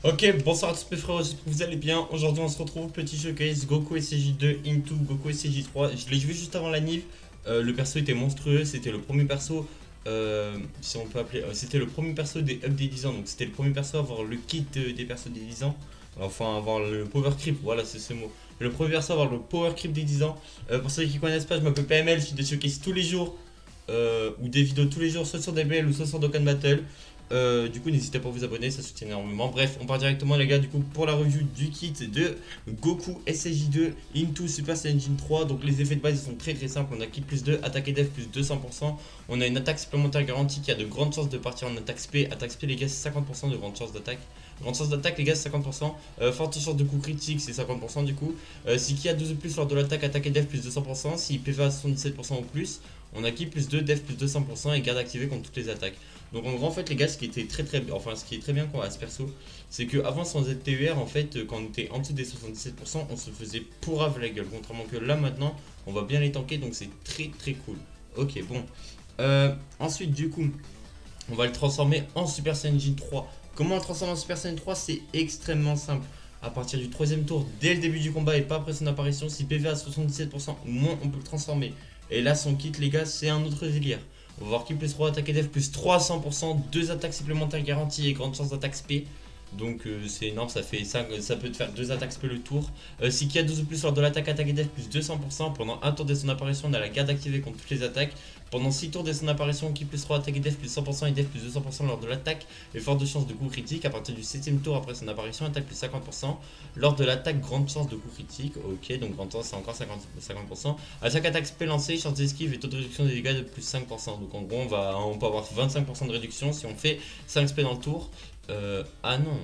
Ok, bonsoir à tous mes frères, j'espère que vous allez bien. Aujourd'hui on se retrouve petit showcase Goku SCJ2 into Goku SCJ3. Je l'ai joué juste avant la Nive. Le perso était monstrueux, c'était le premier perso, si on peut appeler, c'était le premier perso des up des 10 ans. Donc c'était le premier perso à avoir le kit des persos des 10 ans. Enfin avoir le power creep, voilà c'est ce mot. Le premier perso à avoir le power creep des 10 ans. Pour ceux qui connaissent pas, je m'appelle PML, je suis des showcases tous les jours. Ou des vidéos tous les jours, soit sur DBL ou soit sur Dokkan Battle. Du coup, n'hésitez pas à vous abonner, ça soutient énormément. Bref, on part directement, les gars, du coup, pour la review du kit de Goku SSJ2 into Super Saiyan 3. Donc, les effets de base ils sont très très simples. On a kit plus 2, attaque et def plus 200%. On a une attaque supplémentaire garantie qui a de grandes chances de partir en attaque SP. Attaque SP, les gars, c'est 50% de grandes chances d'attaque. Grande chance d'attaque, les gars, c'est 50%. Forte chance de coup critique, c'est 50% du coup. Si qui a 12 ou plus lors de l'attaque, attaque et def plus 200%. Si PV a 77% ou plus, on a qui plus 2, def plus 200% et garde activé contre toutes les attaques. Donc en gros en fait les gars ce qui était enfin ce qui est très bien quoi à ce perso, c'est que avant sans ZTUR en fait quand on était en dessous des 77% on se faisait pourrave la gueule. Contrairement que là maintenant on va bien les tanker donc c'est très très cool. Ok bon. Ensuite du coup on va le transformer en Super Saiyan 3. Comment le transformer en Super Saiyan 3? C'est extrêmement simple. À partir du troisième tour, dès le début du combat et pas après son apparition, si PV à 77% ou moins, on peut le transformer. Et là, son kit, les gars, c'est un autre délire. On va voir qui plus 3 attaque et def plus 300%, 2 attaques supplémentaires garanties et grande chance d'attaque SP. Donc c'est énorme, ça peut te faire 2 attaques SP le tour. Si qui a 12 ou plus lors de l'attaque, attaque et def plus 200%. Pendant un tour dès son apparition, on a la garde activée contre toutes les attaques. Pendant 6 tours dès son apparition, qui plus 3 attaque et def plus 100% et def plus 200% lors de l'attaque. Et forte de chance de coup critique. À partir du 7ème tour après son apparition, attaque plus 50%. Lors de l'attaque, grande chance de coup critique. Ok, donc grande chance c'est encore 50%. À chaque attaque SP lancée, chance d'esquive et taux de réduction des dégâts de plus 5%. Donc en gros on peut avoir 25% de réduction si on fait 5 SP dans le tour. Ah non.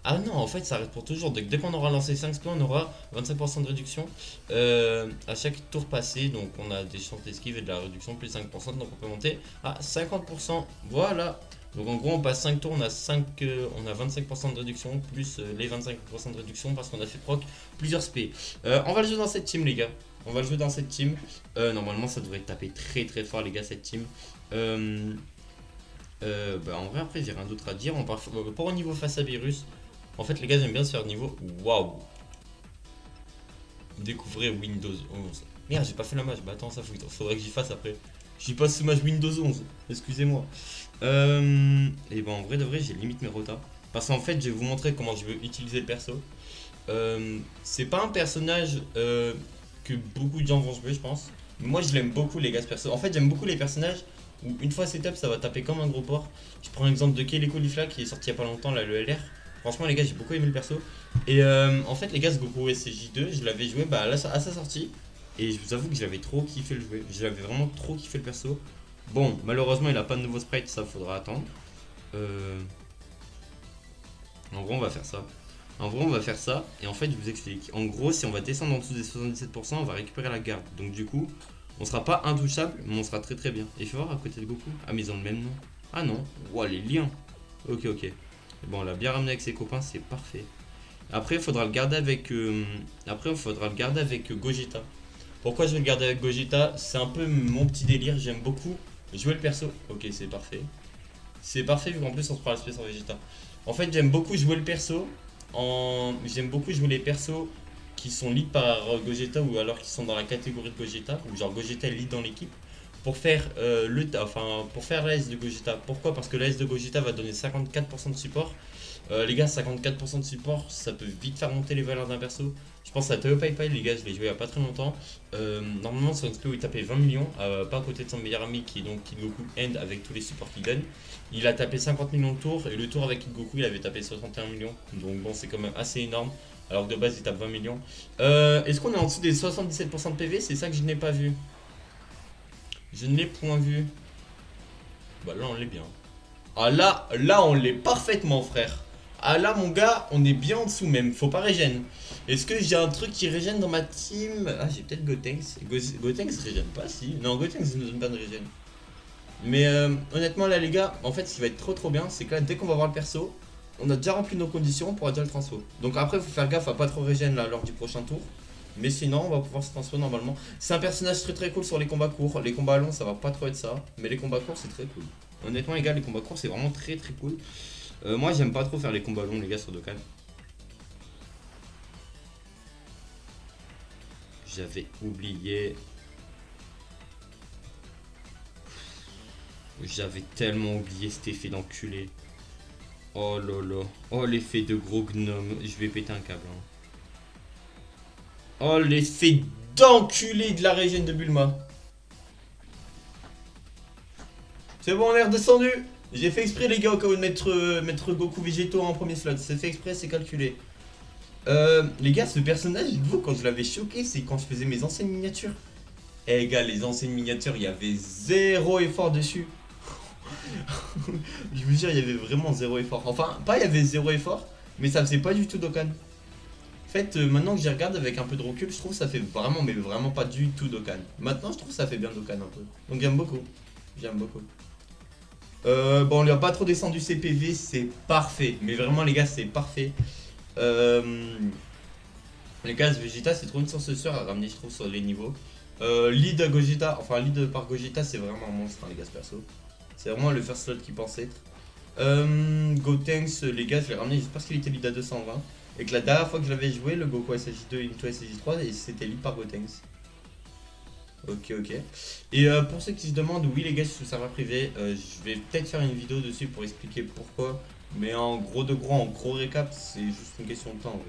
Ah non, en fait, ça arrête pour toujours. Dès qu'on aura lancé 5 spawns, on aura 25% de réduction à chaque tour passé. Donc, on a des chances d'esquive et de la réduction plus 5%. Donc, on peut monter à 50%. Voilà. Donc, en gros, on passe 5 tours, on a 25% de réduction plus les 25% de réduction parce qu'on a fait proc plusieurs SP. On va le jouer dans cette team, les gars. On va le jouer dans cette team. Normalement, ça devrait taper très très fort, les gars, cette team. En vrai, après, j'ai rien d'autre à dire. On part pour au niveau face à virus. En fait, les gars, j'aime bien se faire niveau. Waouh! Découvrez Windows 11. Merde, j'ai pas fait la match. Bah attends, ça faudrait que j'y fasse après. J'y passe sous match Windows 11. Excusez-moi. Et ben en vrai de vrai, j'ai limite mes rotas. Parce qu'en fait, je vais vous montrer comment je veux utiliser le perso. C'est pas un personnage que beaucoup de gens vont jouer, je pense. Mais moi, je l'aime beaucoup, les gars, ce perso. En fait, j'aime beaucoup les personnages où une fois setup, ça va taper comme un gros porc. Je prends l'exemple de Kelly Caulifla qui est sorti il y a pas longtemps, là, le LR. Franchement, les gars, j'ai beaucoup aimé le perso. Et en fait, les gars, ce Goku SCJ2, je l'avais joué bah, là, à sa sortie. Et je vous avoue que j'avais trop kiffé le jouer. J'avais vraiment trop kiffé le perso. Bon, malheureusement, il a pas de nouveau sprite, ça faudra attendre. En gros, on va faire ça. En gros, on va faire ça. Et en fait, je vous explique. En gros, si on va descendre en dessous des 77%, on va récupérer la garde. Donc, du coup, on sera pas intouchable, mais on sera très très bien. Et il faut voir à côté de Goku. Ah, mais ils ont le même nom. Ah non. Ouah, les liens. Ok, ok. Bon, on l'a bien ramené avec ses copains, c'est parfait. Après, il faudra le garder avec. Gogeta. Pourquoi je vais le garder avec Gogeta? C'est un peu mon petit délire. J'aime beaucoup jouer le perso. Ok, c'est parfait. C'est parfait vu qu'en plus on se prend l'aspect sur Vegeta. En fait, j'aime beaucoup jouer le perso. J'aime beaucoup jouer les persos qui sont lead par Gogeta ou alors qui sont dans la catégorie de Gogeta. Ou genre Gogeta est lead dans l'équipe pour faire pour faire l'AS de Gogeta. Pourquoi? Parce que l'AS de Gogeta va donner 54% de support. Les gars, 54% de support, ça peut vite faire monter les valeurs d'un perso. Je pense à Teo Pai Pai, les gars, je l'ai joué il n'y a pas très longtemps. Normalement, sur une spé où il tapait 20 millions, pas à côté de son meilleur ami qui est donc Kid Goku End avec tous les supports qu'il donne. Il a tapé 50 millions de tours et le tour avec Kid Goku, il avait tapé 61 millions. Donc bon, c'est quand même assez énorme. Alors que de base, il tape 20 millions. Est-ce qu'on est en dessous des 77% de PV? C'est ça que je n'ai pas vu. Je ne l'ai point vu. Bah là, on l'est bien. Ah là on l'est parfaitement, frère. Ah là, mon gars, on est bien en dessous même. Faut pas régène. Est-ce que j'ai un truc qui régène dans ma team? Ah, j'ai peut-être Gotenks. Gotenks régène pas, si. Non, Gotenks ne donne pas de régène. Mais honnêtement, là, les gars, en fait, ce qui va être trop trop bien, c'est que là, dès qu'on va voir le perso, on a déjà rempli nos conditions, on pourra déjà le transfo. Donc après, faut faire gaffe à pas trop régène là lors du prochain tour. Mais sinon, on va pouvoir se transfo normalement. C'est un personnage très très cool sur les combats courts. Les combats longs, ça va pas trop être ça. Mais les combats courts, c'est très cool. Honnêtement, les gars, les combats courts, c'est vraiment très très cool. Moi j'aime pas trop faire les combats longs les gars sur Dokkan. J'avais oublié. J'avais tellement oublié cet effet d'enculé. Oh lolo. Oh l'effet de gros gnome. Je vais péter un câble. Hein. Oh l'effet d'enculé de la régène de Bulma. C'est bon, on est redescendu. J'ai fait exprès les gars au cas où de mettre Goku végétaux en premier slot. C'est fait exprès, c'est calculé. Les gars, ce personnage, dites-vous, quand je l'avais choqué, c'est quand je faisais mes anciennes miniatures. Eh les gars, les anciennes miniatures, il y avait zéro effort dessus. Je vous jure, il y avait vraiment zéro effort. Enfin, pas il y avait zéro effort, mais ça faisait pas du tout Dokkan. En fait, maintenant que j'y regarde avec un peu de recul, je trouve que ça fait vraiment, mais vraiment pas du tout Dokkan. Maintenant, je trouve que ça fait bien Dokkan un peu. Donc j'aime beaucoup. J'aime beaucoup. Bon, on lui a pas trop descendu ses PV, c'est parfait. Mais vraiment, les gars, c'est parfait. Les gars, ce Vegeta, c'est trop une sorcière à ramener, je trouve, sur les niveaux. Lead Gogeta, enfin lead par Gogeta, c'est vraiment un monstre, hein, les gars, ce perso. C'est vraiment le first slot qu'il pensait être. Gotenks, les gars, je l'ai ramené juste parce qu'il était lead à 220. Et que la dernière fois que je l'avais joué, le Goku SSJ2 Into SSJ3, c'était lead par Gotenks. Ok, ok. Et pour ceux qui se demandent, oui, les gars, je suis sur serveur privé. Je vais peut-être faire une vidéo dessus pour expliquer pourquoi. Mais en gros en gros récap, c'est juste une question de temps.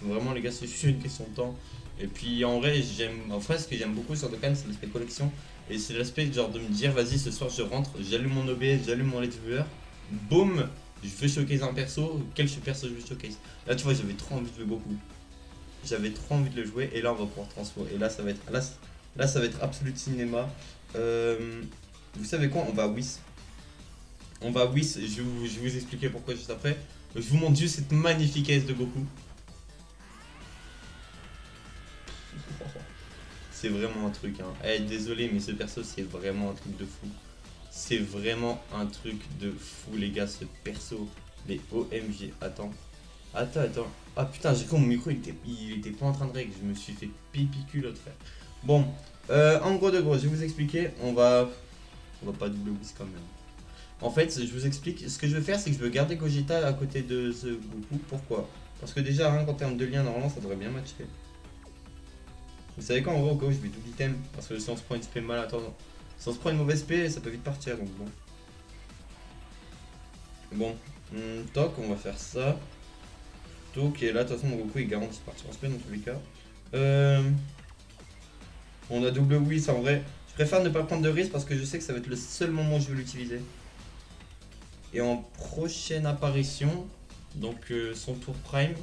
Ouais. Vraiment, les gars, c'est juste une question de temps. Et puis en vrai, ce que j'aime beaucoup sur Dokkan, c'est l'aspect collection. Et c'est l'aspect genre de me dire, vas-y, ce soir je rentre, j'allume mon OBS, j'allume mon Let's Viewer, boum, je veux showcase un perso, quel perso je veux showcase. Là, tu vois, j'avais trop envie de jouer Goku. J'avais trop envie de le jouer, et là, on va pouvoir transformer. Et là, ça va être, là, ça va être absolu cinéma. Vous savez quoi, on va à Whis. On va à Whis, je vais vous expliquer pourquoi juste après. Je vous montre juste cette magnifique S de Goku. C'est vraiment un truc, hein. Eh, désolé, mais ce perso, c'est vraiment un truc de fou. C'est vraiment un truc de fou, les gars, ce perso. Les OMG. Attends. Ah putain, j'ai cru mon micro, il était pas en train de règle. Je me suis fait pipi l'autre frère. Bon, en gros, je vais vous expliquer. On va pas double whisk quand même. En fait, je vous explique. Ce que je vais faire, c'est que je veux garder Gogeta à côté de ce Goku. Pourquoi? Parce que déjà, rien qu'en termes de lien, normalement, ça devrait bien matcher. Vous savez quoi, en vrai, au cas où je vais double item, parce que si on se prend une spé mal attendant, si on se prend une mauvaise spé, ça peut vite partir, donc bon. Bon, toc, on va faire ça. Toc, et là, de toute façon, mon Goku est garanti de partir en spé dans tous les cas. On a double whis, en vrai. Je préfère ne pas prendre de risque parce que je sais que ça va être le seul moment où je vais l'utiliser. Et en prochaine apparition, donc son tour prime,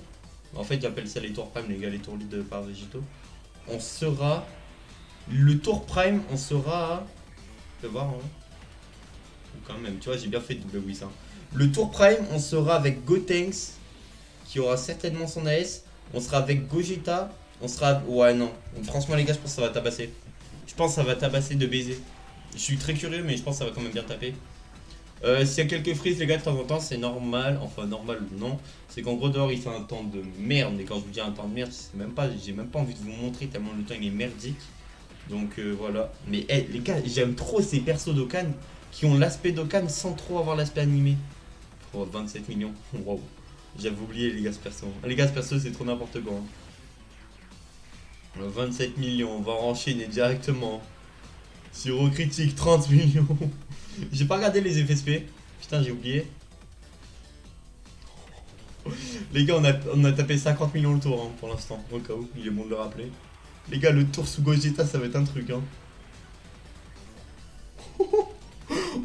en fait, j'appelle ça les tours prime, les gars, les tours lead par végétaux. On sera. Le tour prime, on sera à. Je vais voir, hein. Quand même, tu vois, j'ai bien fait double whis. Hein. Le tour prime, on sera avec Gotenks, qui aura certainement son AS. On sera avec Gogeta. On sera. Ouais, non. Franchement, les gars, je pense que ça va tabasser. Je pense que ça va tabasser de baiser. Je suis très curieux, mais je pense que ça va quand même bien taper. S'il y a quelques frises, les gars, de temps en temps, c'est normal. Enfin, normal ou non. C'est qu'en gros, dehors, il fait un temps de merde. Et quand je vous dis un temps de merde, j'ai même pas envie de vous montrer tellement le temps il est merdique. Donc voilà. Mais hey, les gars, j'aime trop ces persos Dokkan qui ont l'aspect Dokkan sans trop avoir l'aspect animé. Oh, 27 millions. Wow. J'avais oublié, les gars, ce perso. Les gars, ce perso, c'est trop n'importe quoi. 27 millions, on va enchaîner directement. Sur critique, 30 millions. J'ai pas regardé les effets SP. Putain, j'ai oublié. Les gars, on a tapé 50 millions le tour, hein, pour l'instant. Au cas où, il est bon de le rappeler. Les gars, le tour sous Gogeta, ça va être un truc. Hein.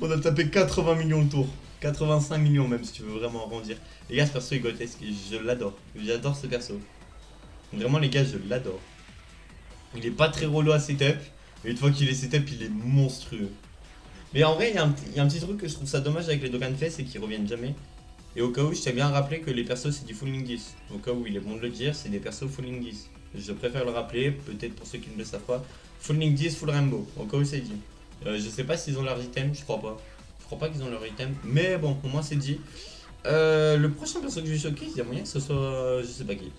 On a tapé 80 millions le tour. 85 millions même, si tu veux vraiment arrondir. Les gars, ce perso est grotesque. Je l'adore. J'adore ce perso. Vraiment, les gars, je l'adore. Il est pas très relou à setup. Mais une fois qu'il est setup, il est monstrueux. Mais en vrai, il y a un petit truc que je trouve ça dommage avec les Dokkan Fest, c'est qu'ils reviennent jamais. Et au cas où, je tiens bien à rappeler que les persos, c'est du Full 10. Au cas où il est bon de le dire, c'est des persos Full 10. Je préfère le rappeler, peut-être pour ceux qui ne le savent pas. Full 10, Full Rainbow, au cas où c'est dit. Je sais pas s'ils ont leurs items, je crois pas. Je crois pas qu'ils ont leurs items, mais bon, au moins c'est dit. Le prochain perso que je vais showcase, il y a moyen que ce soit. Je sais pas qui.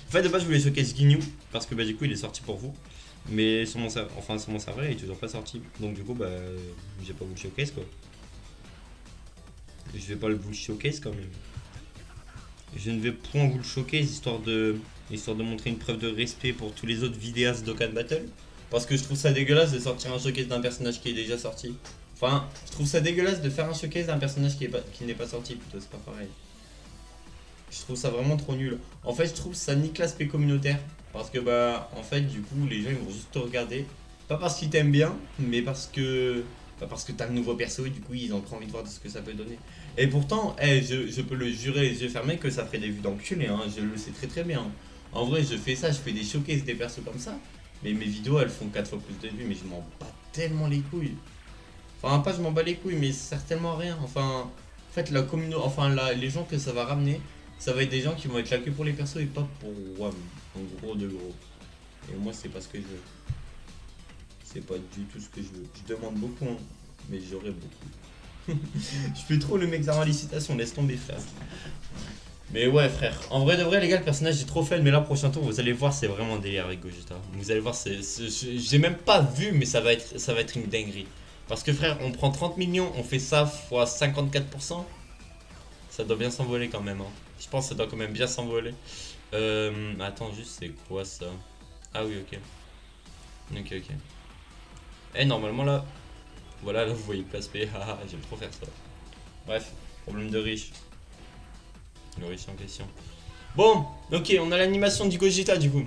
En fait, de base, je voulais showcase Ginyu, parce que bah, du coup, il est sorti pour vous. Mais sur mon serveur, il est toujours pas sorti. Donc, du coup, bah, j'ai pas voulu le showcase quoi. Je vais pas vous le showcase quand même. Je ne vais point vous le showcase histoire de montrer une preuve de respect pour tous les autres vidéastes d'Okkan Battle. Parce que je trouve ça dégueulasse de sortir un showcase d'un personnage qui est déjà sorti. Enfin, je trouve ça dégueulasse de faire un showcase d'un personnage qui n'est pas sorti, plutôt, c'est pas pareil. Je trouve ça vraiment trop nul. En fait, je trouve ça nique l'aspect communautaire. Parce que, bah, en fait, du coup, les gens ils vont juste te regarder. Pas parce qu'ils t'aiment bien, mais parce que t'as le nouveau perso et du coup, ils ont trop envie de voir ce que ça peut donner. Et pourtant, je peux le jurer les yeux fermés que ça ferait des vues d'enculé, hein, je le sais très très bien. En vrai, je fais ça, je fais des showcases des persos comme ça. Mais mes vidéos, elles font 4 fois plus de vues, mais je m'en bats tellement les couilles. Enfin, pas je m'en bats les couilles, mais ça sert tellement à rien. Enfin, en fait, la communauté, enfin, les gens que ça va ramener, ça va être des gens qui vont être là que pour les persos et pas pour WAM. En gros de gros. Et moi, c'est pas ce que je veux. C'est pas du tout ce que je veux. Je demande beaucoup, hein, mais j'aurais beaucoup. Je fais trop le mec dans la licitation, laisse tomber, frère. Mais ouais, frère. En vrai de vrai, les gars, le personnage est trop fun. Mais là, prochain tour, vous allez voir, c'est vraiment un délire avec Gogeta. Vous allez voir, j'ai même pas vu, mais ça va être une dinguerie. Parce que, frère, on prend 30 millions, on fait ça fois 54%. Ça doit bien s'envoler quand même. Hein. Je pense que ça doit quand même bien s'envoler. Attends, juste, c'est quoi ça? Ah oui, ok. Ok, ok. Eh, normalement, là. Voilà, là, vous voyez place P. Haha, j'aime trop faire ça. Bref, problème de riche. Le riche en question. Bon, ok, on a l'animation du Gogeta du coup.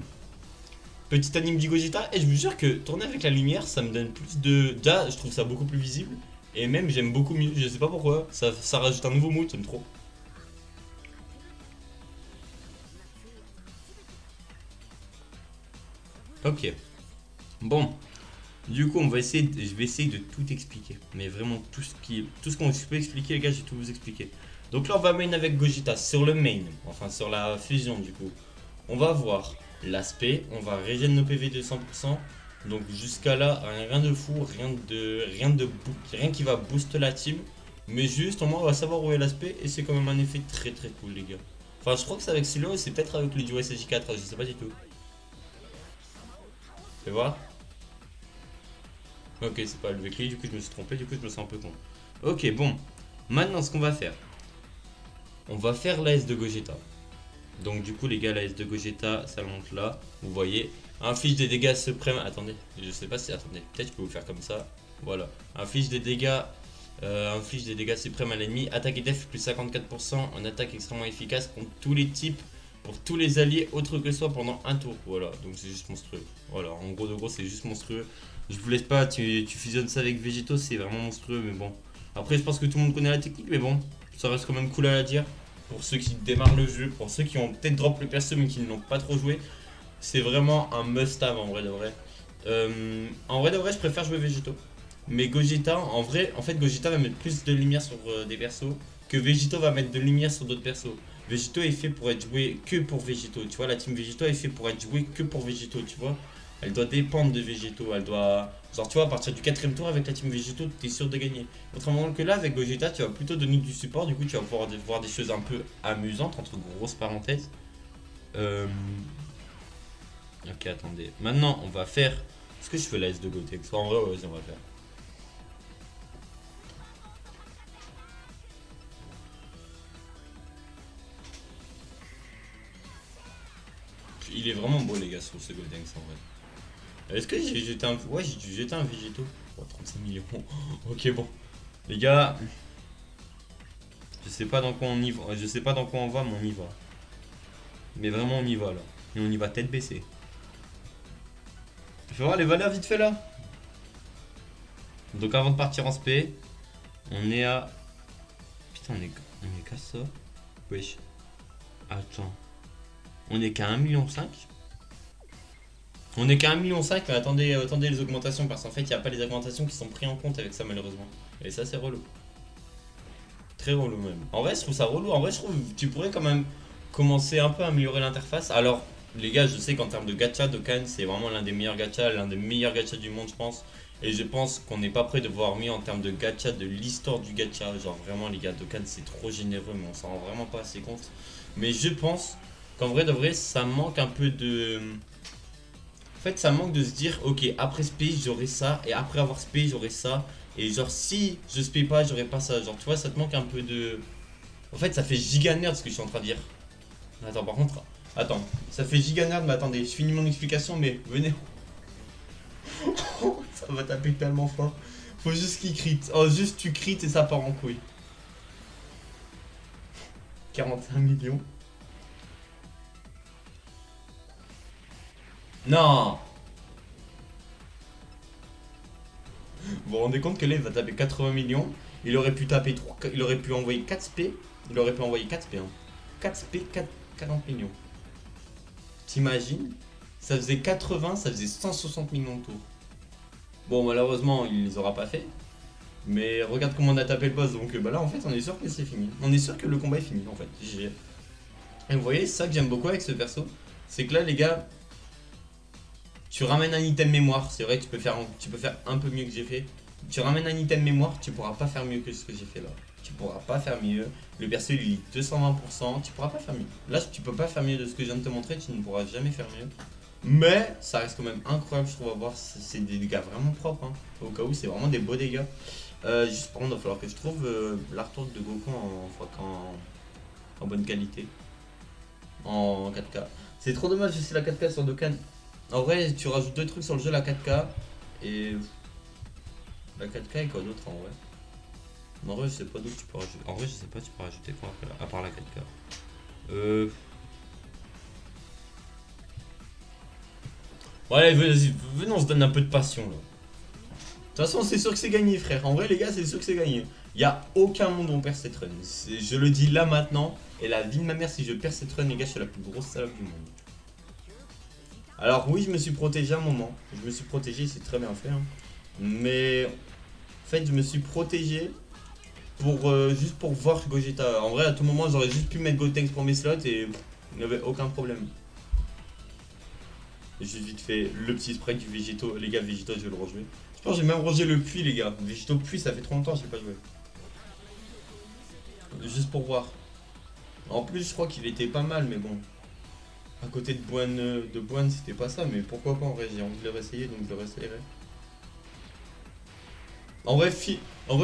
Petite anime du Gogeta. Et je vous jure que tourner avec la lumière, ça me donne plus de... Déjà, je trouve ça beaucoup plus visible. Et même, j'aime beaucoup mieux. Je sais pas pourquoi. Ça rajoute un nouveau mood, j'aime trop. Ok. Bon. Du coup, je vais essayer de tout expliquer. Mais vraiment, tout ce qu'on peut expliquer, les gars, je vais tout vous expliquer. Donc là, on va main avec Gogeta sur le main. Enfin, sur la fusion, du coup. On va voir l'aspect. On va régénérer nos PV de 100%. Donc jusqu'à là, rien de fou, rien qui va booster la team. Mais juste, au moins, on va savoir où est l'aspect. Et c'est quand même un effet très très cool, les gars. Enfin, je crois que c'est avec Silo et c'est peut-être avec le duo SJ4. Je sais pas du tout. Fais voir. Ok, c'est pas le Vecli, du coup je me suis trompé, du coup je me sens un peu con. Ok, bon. Maintenant, ce qu'on va faire. On va faire l'AS de Gogeta. Donc du coup les gars, l'AS de Gogeta, ça monte là. Vous voyez. Inflige des dégâts suprêmes. Attendez, je sais pas si... Attendez, peut-être je peux vous faire comme ça. Voilà. Inflige des dégâts suprêmes à l'ennemi. Attaque et def plus 54%. En attaque extrêmement efficace contre tous les types. Pour tous les alliés autres que soi pendant un tour. Voilà, donc c'est juste monstrueux. Voilà, en gros de gros c'est juste monstrueux. Je vous laisse pas, tu fusionnes ça avec Végéto, c'est vraiment monstrueux, mais bon. Après je pense que tout le monde connaît la technique, mais bon, ça reste quand même cool à la dire. Pour ceux qui démarrent le jeu, pour ceux qui ont peut-être drop le perso mais qui ne l'ont pas trop joué, c'est vraiment un must-have en vrai de vrai. En vrai de vrai, je préfère jouer Végéto. Mais Gogeta, en vrai, en fait Gogeta va mettre plus de lumière sur des persos que Végéto va mettre de lumière sur d'autres persos. Végéto est fait pour être joué que pour Végéto, tu vois, la team Végéto est fait pour être joué que pour Végéto, tu vois. Elle doit dépendre de Végéto, elle doit... Genre tu vois, à partir du 4ème tour avec la team Végéto, t'es sûr de gagner. Autrement que là, avec Gogeta, tu vas plutôt donner du support, du coup tu vas pouvoir voir des choses un peu amusantes, entre grosses parenthèses. Ok, attendez. Maintenant, on va faire... Est-ce que je fais la S de Gotex? En vrai, ouais, vas-y, on va faire. Il est vraiment beau les gars sur ce Goldenx en vrai. Est-ce que j'ai jeté un... Ouais, j'ai dû jeter un Végéto. Oh, 35 millions. Ok, bon. Les gars... Je sais pas dans quoi on y va. Je sais pas dans quoi on va, mais on y va. Mais vraiment on y va là. Et on y va tête baissée. Je vais voir les valeurs vite fait là. Donc avant de partir en SP, on est à... Putain, on est qu'à ça. Wesh. Attends. On est qu'à 1,5 million. On est qu'à 1,5 million, mais attendez les augmentations parce qu'en fait il n'y a pas les augmentations qui sont prises en compte avec ça malheureusement. Et ça c'est relou. Très relou même. En vrai je trouve ça relou, en vrai je trouve que tu pourrais quand même commencer un peu à améliorer l'interface. Alors les gars, je sais qu'en termes de gacha, Dokkan c'est vraiment l'un des meilleurs gachas, l'un des meilleurs gachas du monde je pense. Et je pense qu'on n'est pas prêt de voir mieux en termes de gacha, de l'histoire du gacha. Genre vraiment les gars, Dokkan c'est trop généreux mais on s'en rend vraiment pas assez compte. Mais je pense qu'en vrai de vrai ça manque un peu de... En fait ça manque de se dire ok après Space j'aurai ça et après avoir Space j'aurai ça. Et genre si je spé pas, j'aurais pas ça. Genre tu vois, ça te manque un peu de... En fait, ça fait giga nerd ce que je suis en train de dire. Attends, par contre... Attends, ça fait giga nerd, mais attendez, je finis mon explication, mais venez. Ça va taper tellement fort. Faut juste qu'il crit. Oh, juste tu crites et ça part en couille. 45 millions. Non. Vous vous rendez compte que là il va taper 80 millions. Il aurait pu taper 3, il aurait pu envoyer 4 spé. Il aurait pu envoyer 4 spé. Hein. 4 spé, 40 millions. T'imagines? Ça faisait 80, ça faisait 160 millions de tours. Bon, malheureusement, il les aura pas fait. Mais regarde comment on a tapé le boss. Donc bah là, en fait, on est sûr que c'est fini. On est sûr que le combat est fini, en fait. Et vous voyez, c'est ça que j'aime beaucoup avec ce perso. C'est que là, les gars, tu ramènes un item mémoire. C'est vrai que tu peux faire un peu mieux que j'ai fait. Tu ramènes un item mémoire, tu pourras pas faire mieux que ce que j'ai fait là. Tu pourras pas faire mieux. Le perso, il lit 220%. Tu pourras pas faire mieux. Là, tu peux pas faire mieux de ce que je viens de te montrer. Tu ne pourras jamais faire mieux. Mais ça reste quand même incroyable, je trouve, à voir. C'est des dégâts vraiment propres. Hein. Au cas où, c'est vraiment des beaux dégâts. Juste par contre, il va falloir que je trouve l'artwork de Goku en bonne qualité. En 4K. C'est trop dommage, c'est la 4K sur Dokkan. En vrai, tu rajoutes deux trucs sur le jeu, la 4K et la 4K et quoi d'autre en vrai. En vrai, je sais pas d'où tu peux rajouter. En vrai, je sais pas, tu peux rajouter quoi à part la 4K. Ouais, vas-y, venez, on se donne un peu de passion là. De toute façon, c'est sûr que c'est gagné, frère. En vrai, les gars, c'est sûr que c'est gagné. Il y a aucun monde où on perd cette run. Je le dis là maintenant. Et la vie de ma mère, si je perds cette run, les gars, je suis la plus grosse salope du monde. Alors, oui, je me suis protégé un moment. Je me suis protégé, c'est très bien fait. Hein. Mais en fait, je me suis protégé pour juste pour voir Gogeta. En vrai, à tout moment, j'aurais juste pu mettre Gotenks pour mes slots et il n'y avait aucun problème. J'ai vite fait le petit spray du Végéto. Les gars, Végéto, je vais le rejouer. Je pense que j'ai même rangé le puits, les gars. Végéto puits, ça fait trop longtemps que je l'ai pas joué. Juste pour voir. En plus, je crois qu'il était pas mal, mais bon. À côté de Boine, c'était pas ça, mais pourquoi pas en vrai, j'ai envie de le réessayer, donc je le réessayerai. En vrai,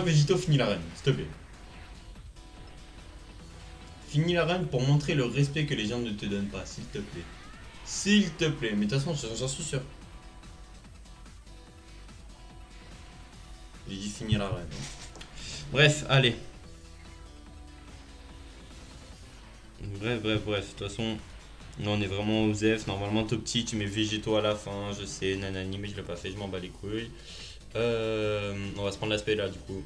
Végéto, finis la reine, s'il te plaît. Finis la reine pour montrer le respect que les gens ne te donnent pas, s'il te plaît. S'il te plaît, mais de toute façon, j'en suis sûr. J'ai dit finir la reine. Bref, allez. Bref, de toute façon, là on est vraiment aux F. Normalement, top petit, tu mets Végéto à la fin, je sais, nanani, mais je l'ai pas fait, je m'en bats les couilles. On va se prendre l'aspect là, du coup.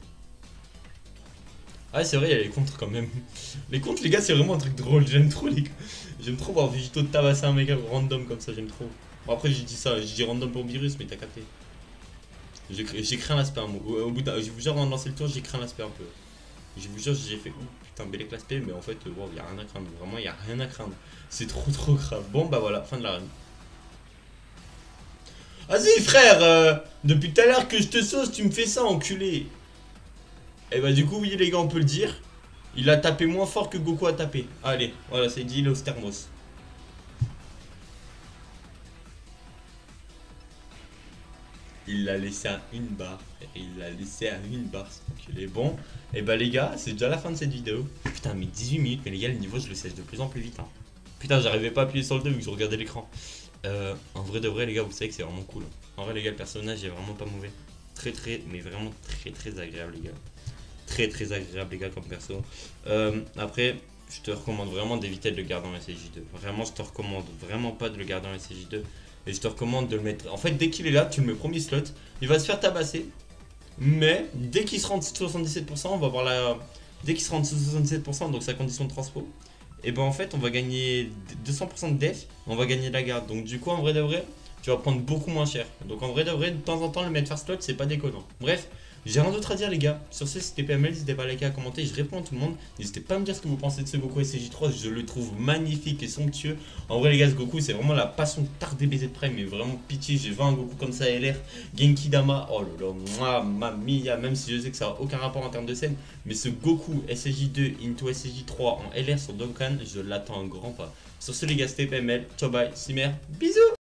Ah, c'est vrai, il y a les contres quand même. Les contres, les gars, c'est vraiment un truc drôle. J'aime trop, les gars. J'aime trop voir Végéto tabasser un mec random comme ça, j'aime trop. Bon, après, j'ai dit ça, j'ai dit random pour virus, mais t'as capté. J'ai créé un aspect un mot. Au bout d'un. Je vous jure, avant de lancer le tour, j'ai créé un aspect un peu. Je vous jure, j'ai fait putain, bel l'aspect, mais en fait, wow, y a rien à craindre. Vraiment, y a rien à craindre. C'est trop grave. Bon, bah voilà, fin de la run. Vas-y, frère, depuis tout à l'heure que je te sauce, tu me fais ça, enculé. Et bah, du coup, oui, les gars, on peut le dire. Il a tapé moins fort que Goku a tapé. Allez, voilà, c'est dit, Los Thermos. Il l'a laissé à une barre. Et il l'a laissé à une barre. Donc il est bon. Et bah les gars, c'est déjà la fin de cette vidéo. Putain, mais 18 minutes. Mais les gars, le niveau, je le sèche de plus en plus vite. Hein. Putain, j'arrivais pas à appuyer sur le 2 vu que je regardais l'écran. En vrai de vrai, les gars, vous savez que c'est vraiment cool. En vrai, les gars, le personnage est vraiment pas mauvais. Mais vraiment très agréable, les gars. Très agréable, les gars, comme perso. Après, je te recommande vraiment d'éviter de le garder en SSJ2. Vraiment, je te recommande vraiment pas de le garder en SSJ2. Et je te recommande de le mettre. En fait, dès qu'il est là, tu le mets premier slot. Il va se faire tabasser. Mais dès qu'il se rend 77%, on va voir la. Dès qu'il se rend 77%, donc sa condition de transpo. Et ben en fait, on va gagner 200% de def. On va gagner la garde. Donc, du coup, en vrai de vrai, tu vas prendre beaucoup moins cher. Donc, en vrai de vrai, de temps en temps, le mettre first slot, c'est pas déconnant. Bref. J'ai rien d'autre à dire les gars, sur ce c'était PML, n'hésitez pas à liker, à commenter, je réponds à tout le monde. N'hésitez pas à me dire ce que vous pensez de ce Goku SSJ3, je le trouve magnifique et somptueux. En vrai les gars, ce Goku c'est vraiment la passion tardée BZ Prime, mais vraiment pitié, j'ai vu un Goku comme ça LR, Genki Dama, oh là là, ma mia, même si je sais que ça n'a aucun rapport en termes de scène, mais ce Goku SSJ2 into SSJ3 en LR sur Dokkan, je l'attends un grand pas. Sur ce les gars, c'était PML, ciao bye, Simer, bisous.